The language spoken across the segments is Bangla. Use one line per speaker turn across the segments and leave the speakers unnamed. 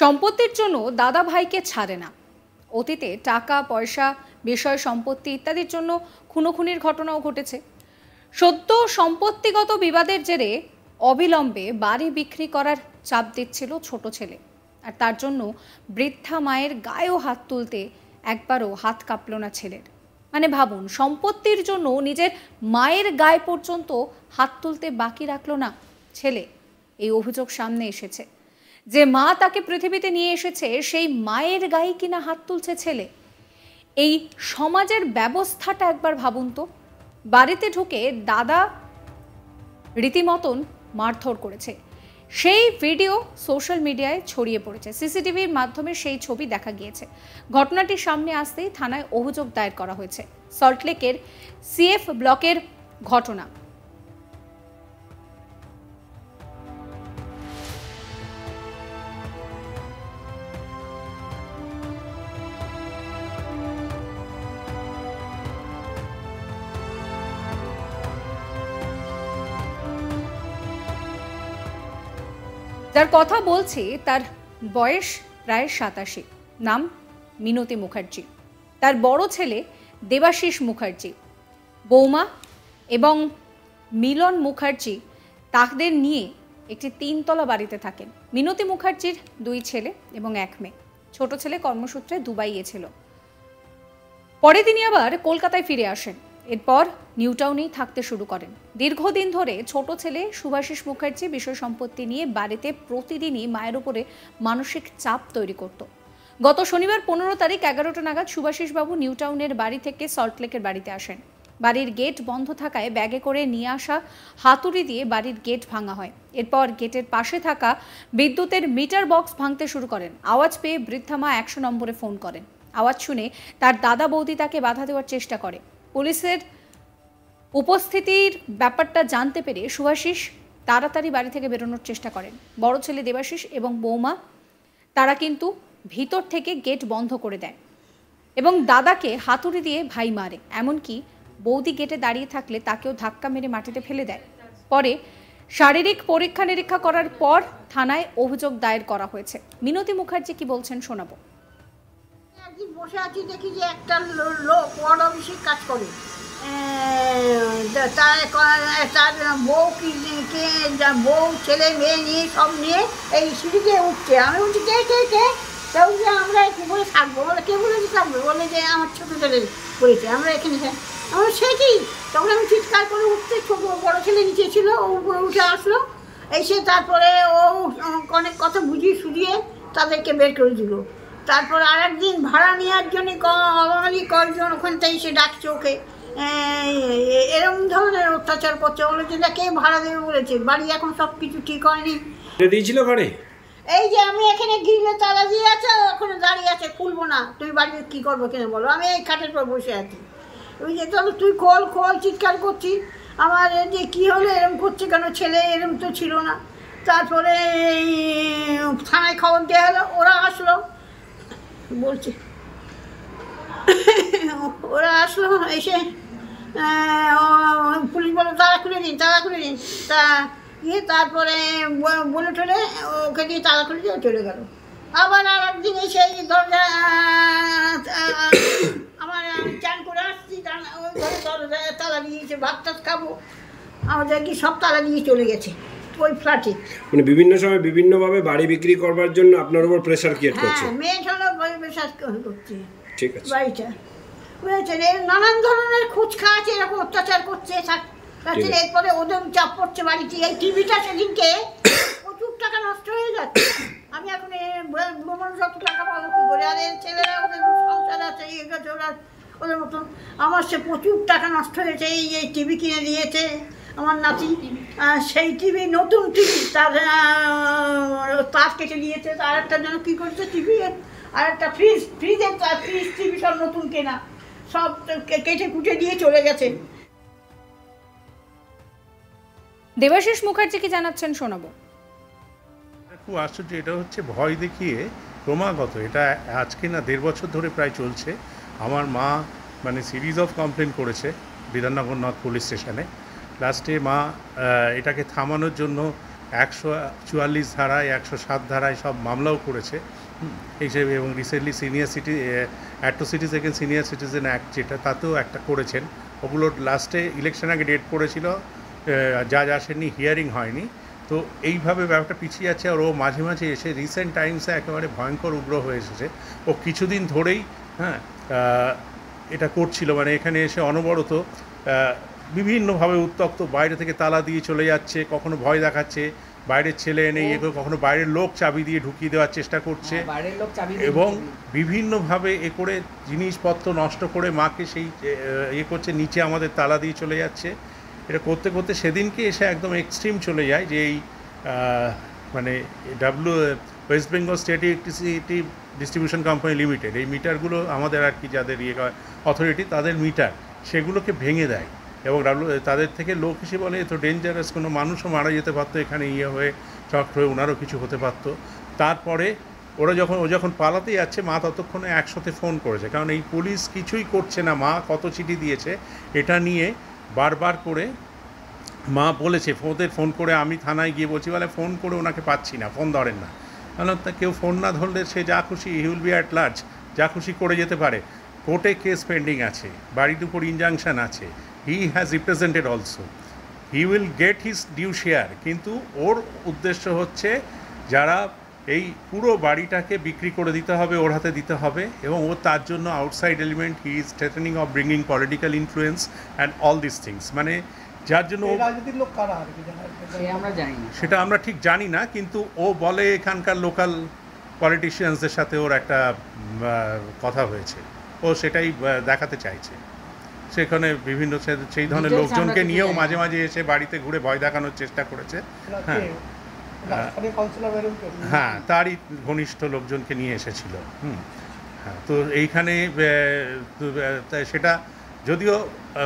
সম্পত্তির জন্য দাদা ভাইকে ছাড়ে না। অতীতে টাকা পয়সা বিষয় সম্পত্তি ইত্যাদির জন্য খুনোখুনির ঘটনাও ঘটেছে। সদ্য সম্পত্তিগত বিবাদের জেরে অবিলম্বে বাড়ি বিক্রি করার চাপ দিচ্ছিল ছোট ছেলে, আর তার জন্য বৃদ্ধা মায়ের গায়েও হাত তুলতে একবারও হাত কাঁপল না ছেলের। মানে ভাবুন, সম্পত্তির জন্য নিজের মায়ের গায়ে পর্যন্ত হাত তুলতে বাকি রাখলো না ছেলে। এই অভিযোগ সামনে এসেছে যে মা তাকে পৃথিবীতে নিয়ে এসেছে, সেই মায়ের গায়ে কিনা হাত তুলছে ছেলে। এই সমাজের ব্যবস্থাটা একবার ভাবুন তো। বাড়িতে ঢুকে দাদা রীতিমতন মারধর করেছে, সেই ভিডিও সোশ্যাল মিডিয়ায় ছড়িয়ে পড়েছে। সিসিটিভির মাধ্যমে সেই ছবি দেখা গিয়েছে। ঘটনাটি সামনে আসতেই থানায় অভিযোগ দায়ের করা হয়েছে। সল্টলেকের সিএফ ব্লকের ঘটনা। যার কথা বলছি তার বয়স প্রায় 87, নাম মিনতি মুখার্জি। তার বড় ছেলে দেবাশিস মুখার্জি, বৌমা এবং মিলন মুখার্জি তাদের নিয়ে একটি 3তলা বাড়িতে থাকেন। মিনতি মুখার্জির 2 ছেলে এবং 1 মেয়ে। ছোট ছেলে কর্মসূত্রে দুবাইয়ে ছিল। পরে তিনি আবার কলকাতায় ফিরে আসেন। এরপর নিউ টাউনেই থাকতে শুরু করেন। দীর্ঘদিন ধরে ছোট ছেলে শুভাশিস মুখার্জি বিষয় সম্পত্তি নিয়ে বাড়িতে প্রতিদিনই মায়ের উপরে মানসিক চাপ তৈরি করত। গত শনিবার 15 তারিখ 11টা নাগাদ শুভাশিস বাবু নিউ টাউনের বাড়ি থেকে সল্টলেকের বাড়িতে আসেন। বাড়ির গেট বন্ধ থাকায় ব্যাগে করে নিয়ে আসা হাতুড়ি দিয়ে বাড়ির গেট ভাঙা হয়। এরপর গেটের পাশে থাকা বিদ্যুতের মিটার বক্স ভাঙতে শুরু করেন। আওয়াজ পেয়ে বৃদ্ধা মা 100 নম্বরে ফোন করেন। আওয়াজ শুনে তার দাদা বৌদি তাকে বাধা দেওয়ার চেষ্টা করে। পুলিশের উপস্থিতির ব্যাপারটা জানতে পেরে শুভাশিস তাড়াতাড়ি বাড়ি থেকে বেরোনোর চেষ্টা করেন। বড় ছেলে দেবাশিস এবং বৌমা তারা কিন্তু ভিতর থেকে গেট বন্ধ করে দেয় এবং দাদাকে হাতুড়ি দিয়ে ভাই মারে। এমনকি বৌদি গেটে দাঁড়িয়ে থাকলে তাকেও ধাক্কা মেরে মাটিতে ফেলে দেয়। পরে শারীরিক পরীক্ষা নিরীক্ষা করার পর থানায় অভিযোগ দায়ের করা হয়েছে। মিনতি মুখার্জি কি বলছেন শোনাবো।
একদিন বসে আছি, দেখি যে একটা লোক ওয়ার্ড অফিসে কাজ করে, তার বউ বউ ছেলে মেয়ে নিয়ে সব নিয়ে এই সিঁড়িতে উঠছে। আমি বলছি কে কে কে কেউ যে আমরা একটু বলে থাকবো, বলে কে বলেছে থাকবে, বলে যে আমার ছোটো ছেলে করেছে, আমরা এখানে আমরা সে কি। তখন আমি চিৎকার করে উঠতে, ছোটো বড়ো ছেলে নিচে ছিল, ও উপরে উঠে আসলো, এসে তারপরে ও অনেক কথা বুঝিয়ে শুধিয়ে তাদেরকে বের করে দিল। তারপর আর একদিন ভাড়া নেওয়ার জন্য কয়েকজন ওখান থেকে এসে ডাকছে ওকে, এরকম ধরনের অত্যাচার করছে। বলেছে যে কে ভাড়া দেবে বলেছে, বাড়ি এখন সব কিছু ঠিক হয়নি।
দিয়েছিল ঘরে
এই যে আমি এখানে গিয়ে তালা দিয়ে আছে, ওখানে দাঁড়িয়ে আছে, খুলবো না, তুমি বাড়িতে কী করবো কেন বলো, আমি এই খাটের পর বসে আছি। ওই যে তাহলে তুই খোল খোল চিৎকার করছি, আমার যে কী হলো এরম করছে কেন, ছেলে এরম তো ছিল না। তারপরে থানায় খবর দেওয়া হলো, ওরা আসলো, বলছে ওরা আসলো, এসে পুলিশ বলে তালা খুলে দিন তা তারপরে বলে টলে ওকে দিয়ে তালা খুলে দিয়ে চলে গেল। আবার আর একদিন এসে এই দরজা আমার আমি চান করে আসছি, ওই ঘরে তালা দিয়েছে, ভাত টাত খাবো, আমাদের কি সব তালা দিয়ে চলে গেছে ওই ফ্ল্যাটে।
মানে বিভিন্ন সময় বিভিন্নভাবে বাড়ি বিক্রি করবার জন্য আপনার উপর প্রেসার ক্রিয়েট করছে।
হ্যাঁ, মেয়ে ঝাড়া প্রেসার করছে।
ঠিক আছে,
বাড়িটা বুঝেছেন, এর নানান ধরনের খুচখা আছে, এরকম অত্যাচার করছে। এরপরে ওদের চাপ পড়ছে বাড়িতে। এই টিভিটা সেদিনকে প্রচুর টাকা নষ্ট হয়ে যাচ্ছে। আমি এখন যত টাকা পাবো কী করে, আর এর ছেলেরা ওদের সংসার আছে, ওরা ওদের মতন। আমার সে প্রচুর টাকা নষ্ট হয়েছে। এই টিভি কিনে দিয়েছে আমার নাতি, সেই টিভি নতুন টিভি তার কেটে দিয়েছে, আর একটা যেন কী করছে টিভি, আর একটা ফ্রিজ টিভি সব নতুন কেনা, সব কেটে কুটে দিয়ে চলে গেছে।
দেবাশিস মুখার্জি কি জানাচ্ছেন শোনাবো।
খুব আশ্চর্য, এটা হচ্ছে ভয় দেখিয়ে ক্রমাগত, এটা আজকে না 1.5 বছর ধরে প্রায় চলছে। আমার মা মানে সিরিজ অফ কমপ্লেন করেছে বিধাননগর নর্থ পুলিশ স্টেশনে। লাস্টে মা এটাকে থামানোর জন্য 144 ধারায় 107 ধারায় সব মামলাও করেছে হিসেবে, এবং recently atrocities against senior citizen act যেটা, তাতেও একটা করেছেন। ওগুলো লাস্টে ইলেকশন আগে ডেট পড়েছিল, জাজ আসেননি, হিয়ারিং হয়নি। তো এইভাবে ব্যাপারটা পিছিয়ে আছে। আর ও মাঝে মাঝে এসে রিসেন্ট টাইমসে একেবারে ভয়ঙ্কর উগ্র হয়ে এসেছে। ও কিছুদিন ধরেই এটা করছিল, মানে এখানে এসে অনবরত বিভিন্নভাবে উত্তক্ত, বাইরে থেকে তালা দিয়ে চলে যাচ্ছে, কখনো ভয় দেখাচ্ছে, বাইরের ছেলে এনে কখনো বাইরের লোক চাবি দিয়ে ঢুকিয়ে দেওয়ার চেষ্টা করছে, এবং বিভিন্নভাবে করে জিনিসপত্র নষ্ট করে মাকে সেই করছে, নিচে আমাদের তালা দিয়ে চলে যাচ্ছে। এটা করতে করতে সেদিনকে এসে একদম এক্সট্রিম চলে যায় যে এই মানে West Bengal state electricity distribution company limited, এই মিটারগুলো আমাদের আর কি যাদের অথরিটি, তাদের মিটার, সেগুলোকে ভেঙে দেয়। এবং তাদের থেকে লোক হিসেবে বলে তো ডেঞ্জারাস, কোনো মানুষও মারা যেতে পারতো এখানে হয়ে, শক হয়ে, ওনারও কিছু হতে পারতো। তারপরে ও যখন পালাতে যাচ্ছে, মা ততক্ষণে 100-তে ফোন করেছে, কারণ এই পুলিশ কিছুই করছে না। মা কত চিঠি দিয়েছে এটা নিয়ে বারবার করে মা বলেছে, ফোন করে আমি থানায় গিয়ে বলছি, বলে ফোন করে ওনাকে পাচ্ছি না, ফোন ধরেন না। কারণ তা কেউ ফোন না ধরলে সে যা খুশি, he will be at large, যা খুশি করে যেতে পারে। কোর্টে কেস পেন্ডিং আছে, বাড়ির উপর ইনজাংশন আছে, he has represented also, he will get his due share. কিন্তু ওর উদ্দেশ্য হচ্ছে যারা এই পুরো বাড়িটাকে বিক্রি করে দিতে হবে, ওর হাতে দিতে হবে, এবং ও তার জন্য outside element, he is threatening of bringing political influence and all this things. মানে যার জন্য
রাজনীতির লোক কারা আর কি
সেটা আমরা ঠিক জানি না, কিন্তু ও বলে এখানকার লোকাল পলিটিশিয়ানসদের সাথে ওর একটা কথা হয়েছে, ও সেটাই দেখাতে চাইছে। সেখানে বিভিন্ন সেই ধরনের লোকজনকে নিয়েও মাঝে মাঝে এসে বাড়িতে ঘুরে ভয় দেখানোর চেষ্টা করেছে। হ্যাঁ, তারই ঘনিষ্ঠ লোকজনকে নিয়ে এসেছিল। হ্যাঁ, তো এইখানে সেটা যদিও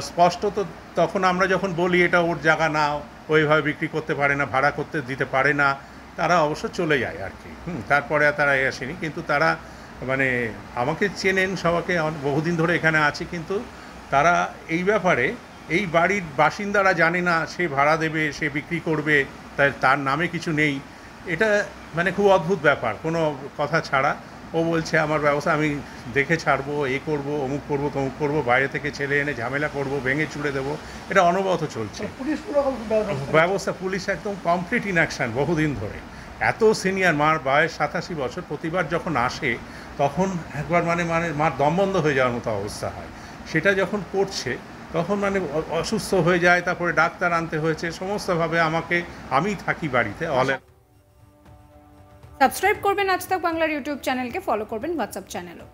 স্পষ্ট, তো তখন আমরা যখন বলি এটা ওর জায়গা না, ওইভাবে বিক্রি করতে পারে না, ভাড়া করতে দিতে পারে না, তারা অবশ্য চলে যায় আর কি। তারপরে তারা আসেনি, কিন্তু তারা মানে আমাকে চেনেন, সবাইকে বহুদিন ধরে এখানে আছি, কিন্তু তারা এই ব্যাপারে, এই বাড়ির বাসিন্দারা জানে না সে ভাড়া দেবে, সে বিক্রি করবে, তার নামে কিছু নেই। এটা মানে খুব অদ্ভুত ব্যাপার, কোনো কথা ছাড়া। ও বলছে আমার ব্যবস্থা আমি দেখে ছাড়বো, করবো, অমুক করবো, তমুক করবো, বাইরে থেকে ছেলে এনে ঝামেলা করবো, ভেঙে চুড়ে দেবো, এটা অনবরত চলছে ব্যবস্থা। পুলিশ একদম কমপ্লিট ইনঅ্যাকশন বহুদিন ধরে। এত সিনিয়র, মার বয়স 87 বছর, প্রতিবার যখন আসে তখন একবার মানে মার দম বন্ধ হয়ে যাওয়ার মতো অবস্থা হয়। সেটা যখন করছে তখন মানে অসুস্থ হয়ে যায়, তারপরে ডাক্তার আনতে হয়েছে সমস্তভাবে। আমি থাকি বাড়িতে।
সাবস্ক্রাইব করবেন আজ তাক বাংলার ইউটিউব চ্যানেলকে, ফলো করবেন হোয়াটসঅ্যাপ চ্যানেলও।